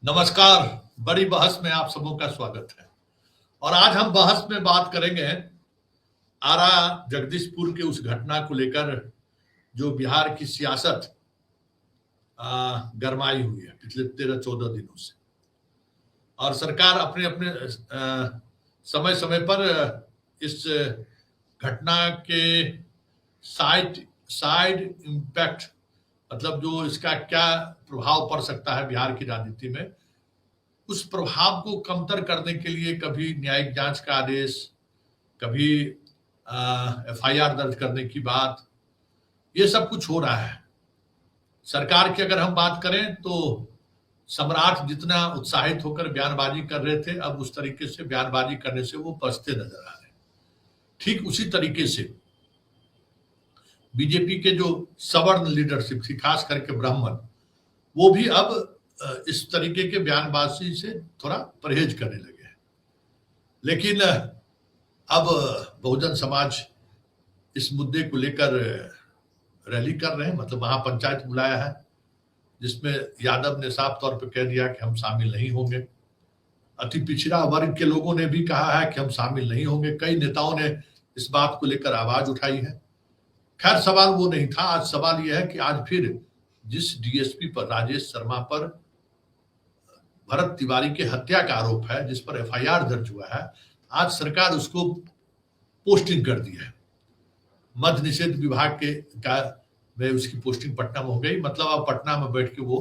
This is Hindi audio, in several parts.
नमस्कार। बड़ी बहस में आप सबों का स्वागत है। और आज हम बहस में बात करेंगे आरा जगदीशपुर के उस घटना को लेकर जो बिहार की सियासत गरमाई हुई है पिछले 13-14 दिनों से। और सरकार अपने अपने समय समय पर इस घटना के साइड इम्पैक्ट, मतलब जो इसका क्या प्रभाव पड़ सकता है बिहार की राजनीति में, उस प्रभाव को कमतर करने के लिए कभी न्यायिक जांच का आदेश, कभी एफआईआर दर्ज करने की बात, ये सब कुछ हो रहा है। सरकार की अगर हम बात करें तो सम्राट जितना उत्साहित होकर बयानबाजी कर रहे थे, अब उस तरीके से बयानबाजी करने से वो पछते नजर आ रहे हैं। ठीक उसी तरीके से बीजेपी के जो सवर्ण लीडरशिप थी, खास करके ब्राह्मण, वो भी अब इस तरीके के बयानबाजी से थोड़ा परहेज करने लगे हैं। लेकिन अब बहुजन समाज इस मुद्दे को लेकर रैली कर रहे हैं, मतलब महापंचायत बुलाया है, जिसमें यादव ने साफ तौर पर कह दिया कि हम शामिल नहीं होंगे। अति पिछड़ा वर्ग के लोगों ने भी कहा है कि हम शामिल नहीं होंगे। कई नेताओं ने इस बात को लेकर आवाज उठाई है। खैर, सवाल वो नहीं था। आज सवाल यह है कि आज फिर जिस डीएसपी पर, राजेश शर्मा पर भरत तिवारी के हत्या का आरोप है, जिस पर एफआईआर दर्ज हुआ है, आज सरकार उसको पोस्टिंग कर दी है। मद्य निषेध विभाग में उसकी पोस्टिंग पटना में हो गई। मतलब अब पटना में बैठ के वो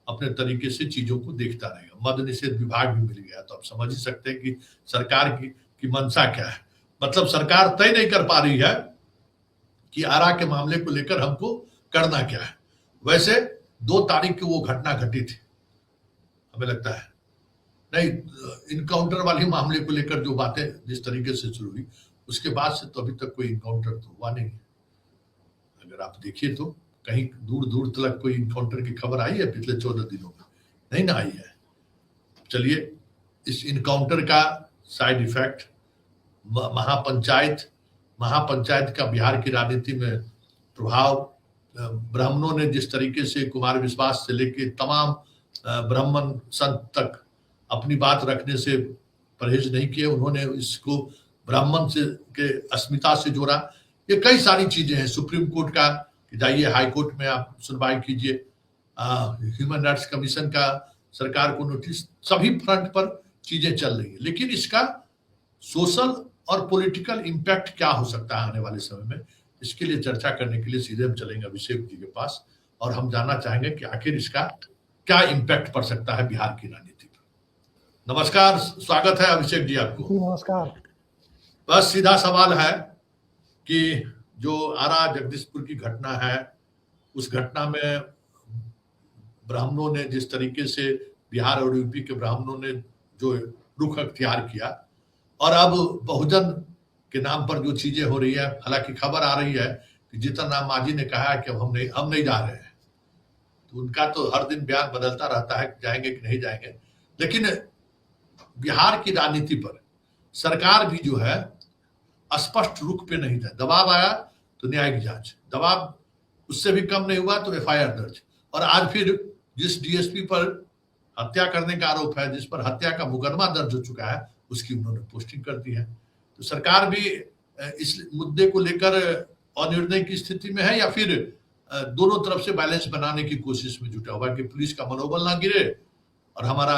अपने तरीके से चीजों को देखता रहेगा। मद्य निषेध विभाग भी मिल गया, तो आप समझ ही सकते हैं कि सरकार की मंशा क्या है। मतलब सरकार तय नहीं कर पा रही है कि आरा के मामले को लेकर हमको करना क्या है। वैसे 2 तारीख को वो घटना घटी थी, हमें लगता है नहीं, इनकाउंटर वाले मामले को लेकर जो बातें जिस तरीके से शुरू हुई, उसके बाद से तो अभी तक कोई इनकाउंटर तो हुआ नहीं। अगर आप देखिए तो कहीं दूर दूर तक कोई इनकाउंटर की खबर आई है पिछले 14 दिनों में? नहीं ना आई है। चलिए, इस इनकाउंटर का साइड इफेक्ट, महापंचायत का बिहार की राजनीति में प्रभाव, ब्राह्मणों ने जिस तरीके से कुमार विश्वास से लेके तमाम ब्राह्मण संत तक अपनी बात रखने से परहेज नहीं किए, उन्होंने इसको ब्राह्मण से के अस्मिता से जोड़ा। ये कई सारी चीजें हैं। सुप्रीम कोर्ट का जाइए, हाई कोर्ट में आप सुनवाई कीजिए, ह्यूमन राइट्स कमीशन का सरकार को नोटिस, सभी फ्रंट पर चीजें चल रही है। लेकिन इसका सोशल और पॉलिटिकल इम्पैक्ट क्या हो सकता है आने वाले समय में, इसके लिए चर्चा करने के लिए सीधे हम चलेंगे अभिषेक जी के पास, और हम जानना चाहेंगे कि आखिर इसका क्या इम्पैक्ट पड़ सकता है बिहार की राजनीति पर। नमस्कार, स्वागत है अभिषेक जी आपको। नमस्कार। बस सीधा सवाल है कि जो आरा जगदीशपुर की घटना है, उस घटना में ब्राह्मणों ने जिस तरीके से, बिहार और यूपी के ब्राह्मणों ने जो रुख अख्तियार किया, और अब बहुजन के नाम पर जो चीजें हो रही है, हालांकि खबर आ रही है कि जीतन राम मांझी ने कहा है कि अब हम नहीं जा रहे हैं। तो उनका तो हर दिन बयान बदलता रहता है कि जाएंगे कि नहीं जाएंगे। लेकिन बिहार की राजनीति पर सरकार भी जो है स्पष्ट रुख पे नहीं था। दबाव आया तो न्यायिक जांच, दबाव उससे भी कम नहीं हुआ तो एफआईआर दर्ज, और आज फिर जिस डीएसपी पर हत्या करने का आरोप है, जिस पर हत्या का मुकदमा दर्ज हो चुका है, उसकी उन्होंने पोस्टिंग कर दी है। तो सरकार भी इस मुद्दे को लेकर अनिर्णय की स्थिति में है, या फिर दोनों तरफ से बैलेंस बनाने की कोशिश में जुटा हुआ कि पुलिस का मनोबल ना गिरे और हमारा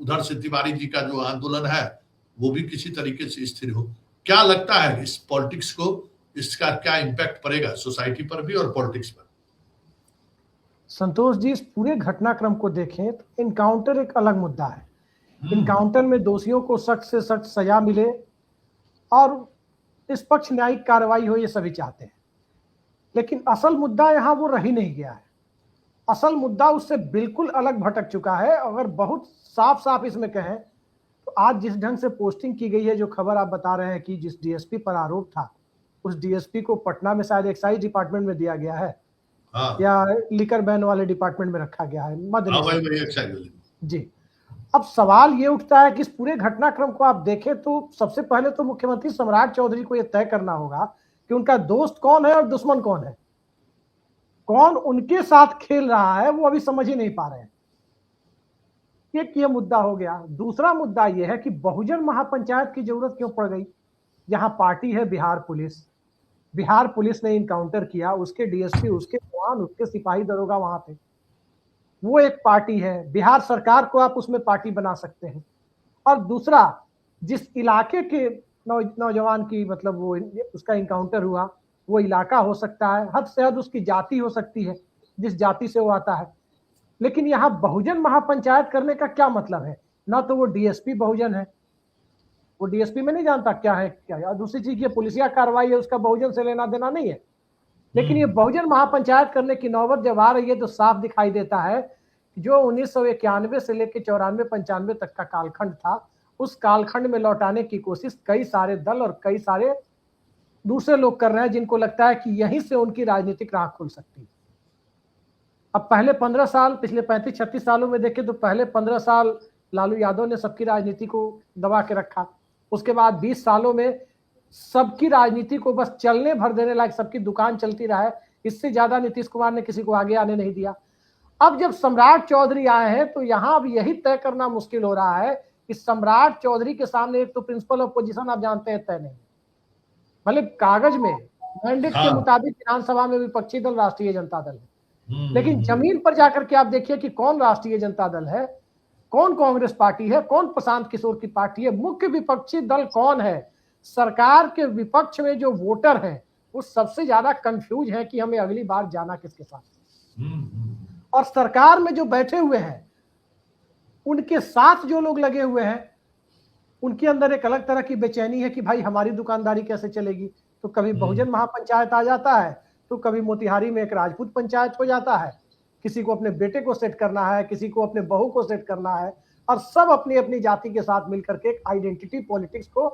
उधर से तिवारी जी का जो आंदोलन है वो भी किसी तरीके से स्थिर हो। क्या लगता है इस पॉलिटिक्स को, इसका क्या इम्पैक्ट पड़ेगा सोसाइटी पर भी और पॉलिटिक्स पर? संतोष जी, इस पूरे घटनाक्रम को देखें तो इनकाउंटर एक अलग मुद्दा है। इनकाउंटर में दोषियों को सख्त से सख्त सजा मिले और निष्पक्ष न्यायिक कार्रवाई हो, ये सभी चाहते हैं। लेकिन असल मुद्दा यहाँ वो रह ही नहीं गया है। असल मुद्दा उससे बिल्कुल अलग भटक चुका है। अगर बहुत साफ साफ इसमें कहें तो आज जिस ढंग से पोस्टिंग की गई है, जो खबर आप बता रहे हैं कि जिस डीएसपी पर आरोप था, उस डीएसपी को पटना में शायद एक्साइज डिपार्टमेंट में दिया गया है। हाँ। या लिकर बैन वाले डिपार्टमेंट में रखा गया है, मध्य। जी, अब सवाल ये उठता है कि इस पूरे घटनाक्रम को आप देखें तो सबसे पहले तो मुख्यमंत्री सम्राट चौधरी को यह तय करना होगा कि उनका दोस्त कौन है और दुश्मन कौन है। कौन उनके साथ खेल रहा है वो अभी समझ ही नहीं पा रहे हैं। एक ये मुद्दा हो गया। दूसरा मुद्दा यह है कि बहुजन महापंचायत की जरूरत क्यों पड़ गई? यहाँ पार्टी है बिहार पुलिस, बिहार पुलिस ने इनकाउंटर किया, उसके डीएसपी, उसके जवान, उसके सिपाही दरोगा वहां थे, वो एक पार्टी है। बिहार सरकार को आप उसमें पार्टी बना सकते हैं। और दूसरा, जिस इलाके के नौजवान की मतलब वो उसका इनकाउंटर हुआ, वो इलाका हो सकता है, हद से हद उसकी जाति हो सकती है, जिस जाति से वो आता है। लेकिन यहाँ बहुजन महापंचायत करने का क्या मतलब है? ना तो वो डीएसपी बहुजन है, वो डीएसपी में नहीं जानता क्या है क्या है। और दूसरी चीज ये पुलिसिया कार्रवाई है, उसका बहुजन से लेना देना नहीं है। लेकिन ये बहुजन महापंचायत करने की नौबत जब आ रही है तो साफ दिखाई देता है कि जो 1991 से लेकर 94-95 तक का कालखंड था, उस कालखंड में लौटाने की कोशिश कई सारे दल और कई सारे दूसरे लोग कर रहे हैं, जिनको लगता है कि यहीं से उनकी राजनीतिक राह खुल सकती है। अब पहले 15 साल, पिछले 35-36 सालों में देखें तो पहले 15 साल लालू यादव ने सबकी राजनीति को दबा के रखा। उसके बाद 20 सालों में सबकी राजनीति को बस चलने भर देने लायक सबकी दुकान चलती रहा है। इससे ज्यादा नीतीश कुमार ने किसी को आगे आने नहीं दिया। अब जब सम्राट चौधरी आए हैं तो यहां अब यही तय करना मुश्किल हो रहा है कि सम्राट चौधरी के सामने एक तो प्रिंसिपल ऑफ पोजीशन आप जानते हैं तय नहीं, मतलब कागज में मैंडेट के मुताबिक विधानसभा में विपक्षी दल राष्ट्रीय जनता दल है, लेकिन जमीन पर जाकर के आप देखिए कि कौन राष्ट्रीय जनता दल है, कौन कांग्रेस पार्टी है, कौन प्रशांत किशोर की पार्टी है, मुख्य विपक्षी दल कौन है। सरकार के विपक्ष में जो वोटर हैं वो सबसे ज्यादा कंफ्यूज है कि हमें अगली बार जाना किसके साथ। और सरकार में जो बैठे हुए हैं उनके साथ जो लोग लगे हुए हैं उनके अंदर एक अलग तरह की बेचैनी है कि भाई हमारी दुकानदारी कैसे चलेगी। तो कभी बहुजन महापंचायत आ जाता है, तो कभी मोतिहारी में एक राजपूत पंचायत हो जाता है, किसी को अपने बेटे को सेट करना है, किसी को अपने बहू को सेट करना है, और सब अपनी अपनी जाति के साथ मिलकर के एक आइडेंटिटी पॉलिटिक्स को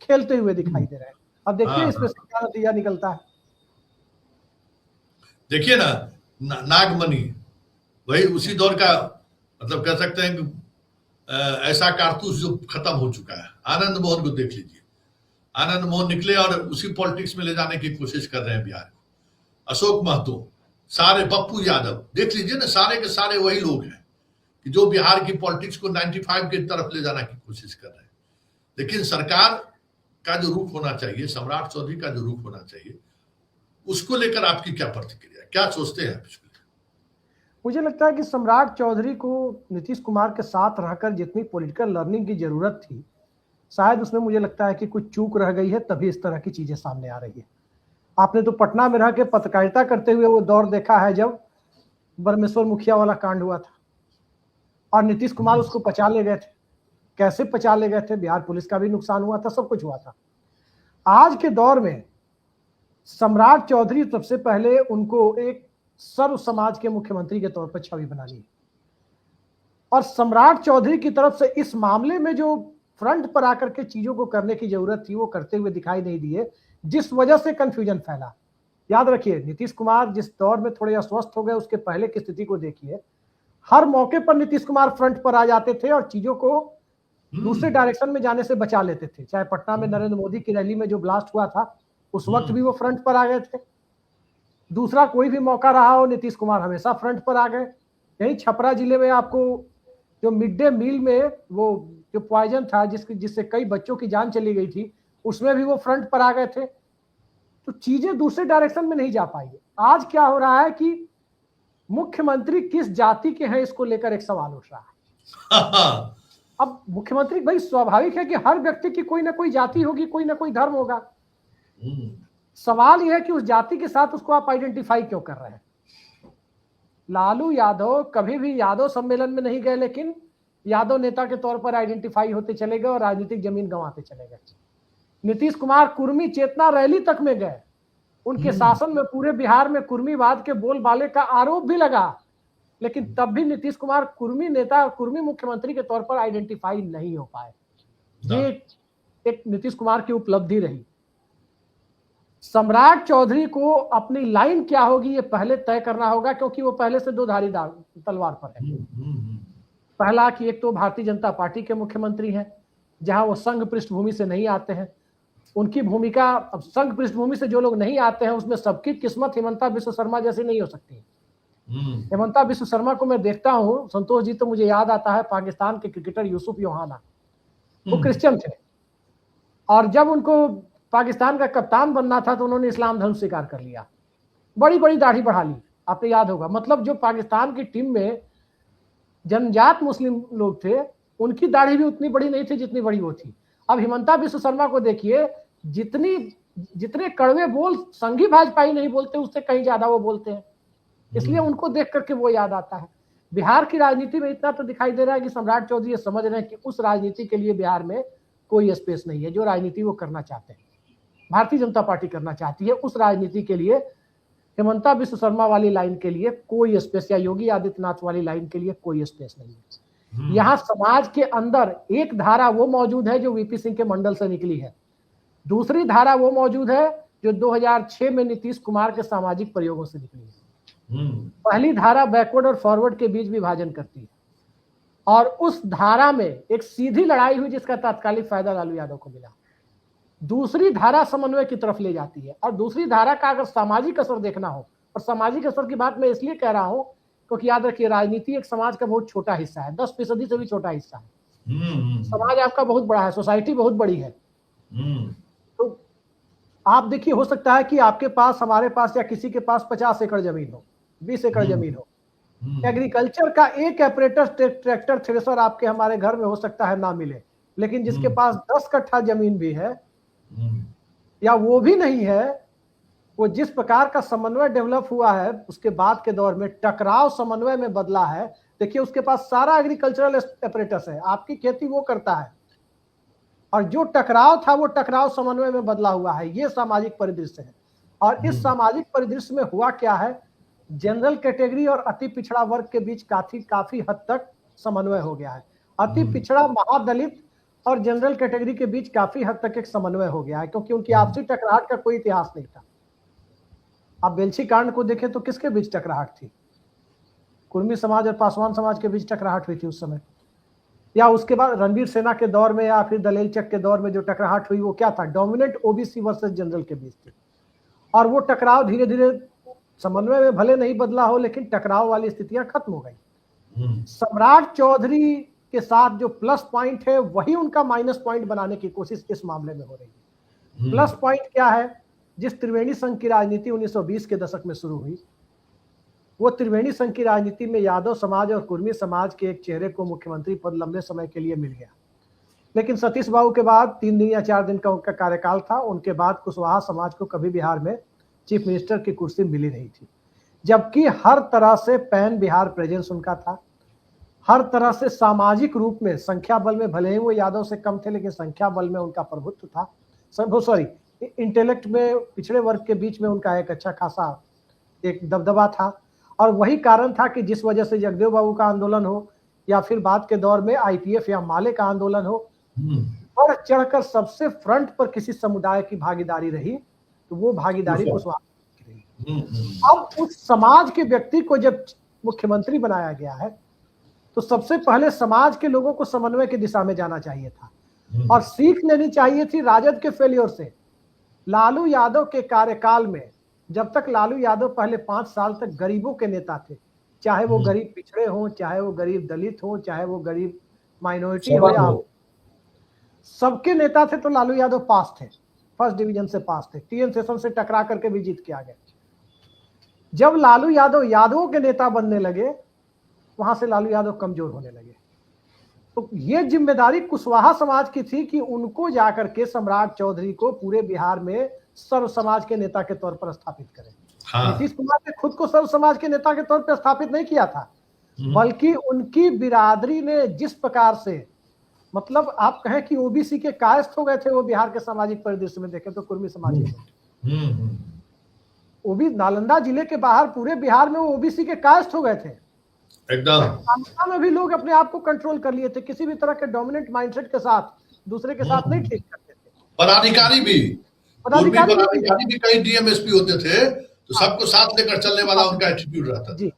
खेलते हुए दिखाई दे रहे हैं। अब देखिए इसमें से क्या नतीजा निकलता है। देखिए ना, नागमणि वही उसी दौर का, मतलब कह सकते हैं कि ऐसा कारतूस जो खत्म हो चुका है। आनंद मोहन को देख लीजिए, आनंद मोहन निकले और उसी पॉलिटिक्स में ले जाने की कोशिश कर रहे हैं बिहार को। अशोक महतो, सारे पप्पू यादव, देख लीजिए ना, सारे के सारे वही लोग हैं कि जो बिहार की पॉलिटिक्स को 95 की तरफ ले जाने की कोशिश कर रहे हैं। लेकिन सरकार का जो रुख होना चाहिए, सम्राट चौधरी का जो रुख होना चाहिए, उसको लेकर आपकी क्या प्रतिक्रिया, क्या सोचते हैं आप इसको? मुझे लगता है कि सम्राट चौधरी को नीतीश कुमार के साथ रहकर जितनी पॉलिटिकल लर्निंग की जरूरत थी, शायद उसमें मुझे लगता है कि कुछ चूक रह गई है, तभी इस तरह की चीजें सामने आ रही है। आपने तो पटना में रह के पत्रकारिता करते हुए वो दौर देखा है जब बरमेश्वर मुखिया वाला कांड हुआ था और नीतीश कुमार उसको पचा ले गए थे। कैसे पचा ले गए थे, बिहार पुलिस का भी नुकसान हुआ था, सब कुछ हुआ था। आज के दौर में सम्राट चौधरी सबसे पहले उनको एक सर्व समाज के मुख्यमंत्री के तौर पर छवि बनानी है, और सम्राट चौधरी की तरफ से इस मामले में जो फ्रंट पर आकर के चीजों को करने की जरूरत थी वो करते हुए दिखाई नहीं दिए, जिस वजह से कंफ्यूजन फैला। याद रखिए, नीतीश कुमार जिस दौर में थोड़े अस्वस्थ हो गए उसके पहले की स्थिति को देखिए, हर मौके पर नीतीश कुमार फ्रंट पर आ जाते थे और चीजों को दूसरे डायरेक्शन में जाने से बचा लेते थे। चाहे पटना में नरेंद्र मोदी की रैली में जो ब्लास्ट हुआ था उस वक्त भी वो फ्रंट पर आ गए थे। दूसरा कोई भी मौका रहा हो, नीतीश कुमार हमेशा फ्रंट पर आ गए। यही छपरा जिले में आपको जो मिड डे मील में वो जो पॉइजन था जिससे कई बच्चों की जान चली गई थी, उसमें भी वो फ्रंट पर आ गए थे। तो चीजें दूसरे डायरेक्शन में नहीं जा पाई। आज क्या हो रहा है कि मुख्यमंत्री किस जाति के हैं इसको लेकर एक सवाल उठ रहा है। अब मुख्यमंत्री, भाई स्वाभाविक है कि हर व्यक्ति की कोई ना कोई जाति होगी, कोई ना कोई धर्म होगा। सवाल यह है कि उस जाति के साथ उसको आप आइडेंटिफाई क्यों कर रहे हैं। लालू यादव कभी भी यादव सम्मेलन में नहीं गए, लेकिन यादव नेता के तौर पर आइडेंटिफाई होते चले गए और राजनीतिक जमीन गंवाते चले गए। नीतीश कुमार कुर्मी चेतना रैली तक में गए, उनके शासन में पूरे बिहार में कुर्मीवाद के बोलबाले का आरोप भी लगा, लेकिन तब भी नीतीश कुमार कुर्मी नेता, कुर्मी मुख्यमंत्री के तौर पर आइडेंटिफाई नहीं हो पाए। ये एक नीतीश कुमार की उपलब्धि रही। सम्राट चौधरी को अपनी लाइन क्या होगी ये पहले तय करना होगा, क्योंकि वो पहले से दो धारी तलवार पर है। पहला कि एक तो भारतीय जनता पार्टी के मुख्यमंत्री हैं, जहां वो संघ पृष्ठभूमि से नहीं आते हैं। उनकी भूमिका, अब संघ पृष्ठभूमि से जो लोग नहीं आते हैं उसमें सबकी किस्मत हिमंता बिश्व शर्मा जैसी नहीं हो सकती। हेमंता विश्व शर्मा को मैं देखता हूँ, संतोष जी, तो मुझे याद आता है पाकिस्तान के क्रिकेटर यूसुफ योहाना, वो क्रिश्चियन थे और जब उनको पाकिस्तान का कप्तान बनना था तो उन्होंने इस्लाम धर्म स्वीकार कर लिया, बड़ी बड़ी दाढ़ी बढ़ा ली, आपको याद होगा। मतलब जो पाकिस्तान की टीम में जनजात मुस्लिम लोग थे उनकी दाढ़ी भी उतनी बड़ी नहीं थी जितनी बड़ी वो थी। अब हेमंता विश्व शर्मा को देखिए, जितने कड़वे बोल संघी भाजपाई नहीं बोलते उससे कहीं ज्यादा वो बोलते हैं, इसलिए उनको देख करके वो याद आता है। बिहार की राजनीति में इतना तो दिखाई दे रहा है कि सम्राट चौधरी ये समझ रहे हैं कि उस राजनीति के लिए बिहार में कोई स्पेस नहीं है। जो राजनीति वो करना चाहते हैं, भारतीय जनता पार्टी करना चाहती है, उस राजनीति के लिए, हेमंता विश्व शर्मा वाली लाइन के लिए कोई स्पेस, या योगी आदित्यनाथ वाली लाइन के लिए कोई स्पेस नहीं है। यहाँ समाज के अंदर एक धारा वो मौजूद है जो वीपी सिंह के मंडल से निकली है, दूसरी धारा वो मौजूद है जो 2006 में नीतीश कुमार के सामाजिक प्रयोगों से निकली है। पहली धारा बैकवर्ड और फॉरवर्ड के बीच विभाजन करती है और उस धारा में एक सीधी लड़ाई हुई जिसका तात्कालिक फायदा लालू यादव को मिला। दूसरी धारा समन्वय की तरफ ले जाती है और दूसरी धारा का अगर सामाजिक असर देखना हो, और सामाजिक असर की बात मैं इसलिए कह रहा हूं क्योंकि याद रखिए राजनीति एक समाज का बहुत छोटा हिस्सा है, 10% से भी छोटा हिस्सा है। समाज आपका बहुत बड़ा है, सोसाइटी बहुत बड़ी है। तो आप देखिए, हो सकता है कि आपके पास, हमारे पास या किसी के पास 50 एकड़ जमीन हो, 20 एकड़ जमीन हो, एग्रीकल्चर का एक ऑपरेटर ट्रैक्टर थ्रेसर आपके हमारे घर में हो सकता है ना मिले, लेकिन जिसके पास 10 कट्ठा जमीन भी है या वो भी नहीं है, वो जिस प्रकार का समन्वय डेवलप हुआ है उसके बाद के दौर में टकराव समन्वय में बदला है। देखिए उसके पास सारा एग्रीकल्चरल अपरेटस है, आपकी खेती वो करता है, और जो टकराव था वो टकराव समन्वय में बदला हुआ है। ये सामाजिक परिदृश्य है और इस सामाजिक परिदृश्य में हुआ क्या है, जनरल कैटेगरी और अति पिछड़ा वर्ग के बीच काफी हद तक समन्वय हो गया है। अति पिछड़ा, महादलित और जनरल कैटेगरी के बीच काफी हद तक एक समन्वय हो गया है क्योंकि उनकी आपसी टकराहट का कोई इतिहास नहीं था। आप बेलछी कांड को देखें तो किसके बीच टकराहट थी? कुर्मी समाज और पासवान समाज के बीच टकराहट हुई थी उस समय। या उसके बाद रणवीर सेना के दौर में या फिर दलेल चक के दौर में जो टकराहट हुई वो क्या था? डोमिनेंट ओबीसी वर्सेस जनरल के बीच थी। और वो टकराव धीरे धीरे समन्वय में भले नहीं बदला हो लेकिन टकराव वाली स्थितियां खत्म हो गई। सम्राट चौधरी के साथ जो प्लस पॉइंट है वही उनका माइनस पॉइंट बनाने की कोशिश इस मामले में हो रही है। प्लस पॉइंट क्या है? जिस त्रिवेणी संघ की राजनीति 1920 के दशक में शुरू हुई, वो त्रिवेणी संघ की राजनीति में यादव समाज और कुर्मी समाज के एक चेहरे को मुख्यमंत्री पद लंबे समय के लिए मिल गया। लेकिन सतीश बाबू के बाद 3 दिन या 4 दिन का उनका कार्यकाल था, उनके बाद कुशवाहा समाज को कभी बिहार में चीफ मिनिस्टर की कुर्सी मिली नहीं थी, जबकि हर तरह से पैन बिहार प्रेजेंस उनका था। हर तरह से सामाजिक रूप में, संख्या बल में भले ही वो यादव से कम थे लेकिन संख्या बल में उनका प्रभुत्व था। इंटेलेक्ट में पिछड़े वर्ग के बीच में उनका एक अच्छा खासा एक दबदबा था। और वही कारण था कि जिस वजह से जगदेव बाबू का आंदोलन हो या फिर बाद के दौर में आईपीएफ या माले का आंदोलन हो, बढ़ चढ़कर सबसे फ्रंट पर किसी समुदाय की भागीदारी रही तो वो भागीदारी कुशवाहा की रही। अब उस समाज के व्यक्ति को जब मुख्यमंत्री बनाया गया है तो सबसे पहले समाज के लोगों को समन्वय की दिशा में जाना चाहिए था और सीख लेनी चाहिए थी राजद के फेलियर से। लालू यादव के कार्यकाल में, जब तक लालू यादव पहले 5 साल तक गरीबों के नेता थे, चाहे वो गरीब पिछड़े हों, चाहे वो गरीब दलित हों, चाहे वो गरीब माइनॉरिटी हो या सबके नेता थे, तो लालू यादव पास थे, फर्स्ट डिवीजन से पास थे, टीएन सेशन से टकरा करके भी जीत के आ गए। जब लालू यादव यादवों के नेता बनने लगे, वहां से लालू यादव कमजोर होने लगे। तो ये जिम्मेदारी कुशवाहा समाज की थी कि उनको जाकर के सम्राट चौधरी को पूरे बिहार में सर्व समाज के नेता के तौर पर स्थापित करें। नीतीश कुमार ने खुद को सर्व समाज के नेता के तौर पर स्थापित नहीं किया था, बल्कि उनकी बिरादरी ने जिस प्रकार से, मतलब आप कहें कि ओबीसी के कायस्थ हो गए थे वो बिहार के सामाजिक परिदृश्य में देखें तो कुर्मी समाज ओबी नालंदा जिले के बाहर पूरे बिहार में वो ओबीसी के कायस्थ हो गए थे एकदम। में भी लोग अपने आप को कंट्रोल कर लिए थे, किसी भी तरह के डोमिनेंट माइंडसेट के साथ दूसरे के साथ नहीं ठीक करते थे। पदाधिकारी भी कई डीएमएसपी होते थे, तो सबको साथ लेकर चलने वाला उनका एटीट्यूड रहता था। जी,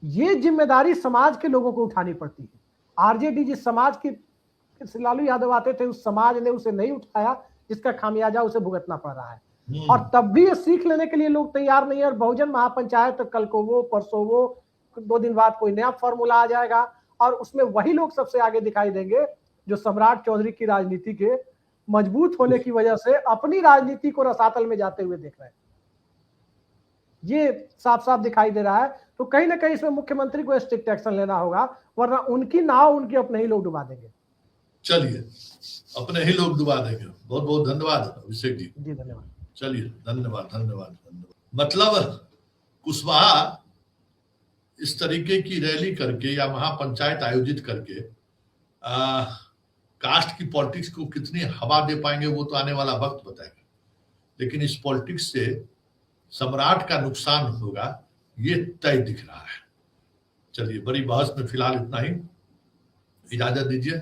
ये जिम्मेदारी समाज के लोगों को उठानी पड़ती है। आरजेडी जिस समाज की लालू यादव आते थे, उस समाज ने उसे नहीं उठाया, जिसका खामियाजा उसे भुगतना पड़ रहा है। और तब भी ये सीख लेने के लिए लोग तैयार नहीं है। और बहुजन महापंचायत तो कल को वो, परसों वो, 2 दिन बाद कोई नया फॉर्मूला आ जाएगा और उसमें वही लोग सबसे आगे दिखाई देंगे जो सम्राट चौधरी की राजनीति के मजबूत होने की वजह से अपनी राजनीति को रसातल में जाते हुए देख रहे हैं। ये साफ साफ दिखाई दे रहा है। तो कहीं ना कहीं इसमें मुख्यमंत्री को स्ट्रिक्ट एक्शन लेना होगा, वरना उनकी नाव उनके अपने ही लोग डुबा देंगे। चलिए, अपने ही लोग डुबा देंगे। बहुत बहुत धन्यवाद अभिषेक जी। जी धन्यवाद। चलिए, धन्यवाद धन्यवाद धन्यवाद। मतलब कुशवाहा इस तरीके की रैली करके या महापंचायत आयोजित करके कास्ट की पॉलिटिक्स को कितनी हवा दे पाएंगे वो तो आने वाला वक्त बताएगा। लेकिन इस पॉलिटिक्स से सम्राट का नुकसान होगा, ये तय दिख रहा है। चलिए, बड़ी बहस में फिलहाल इतना ही, इजाजत दीजिए।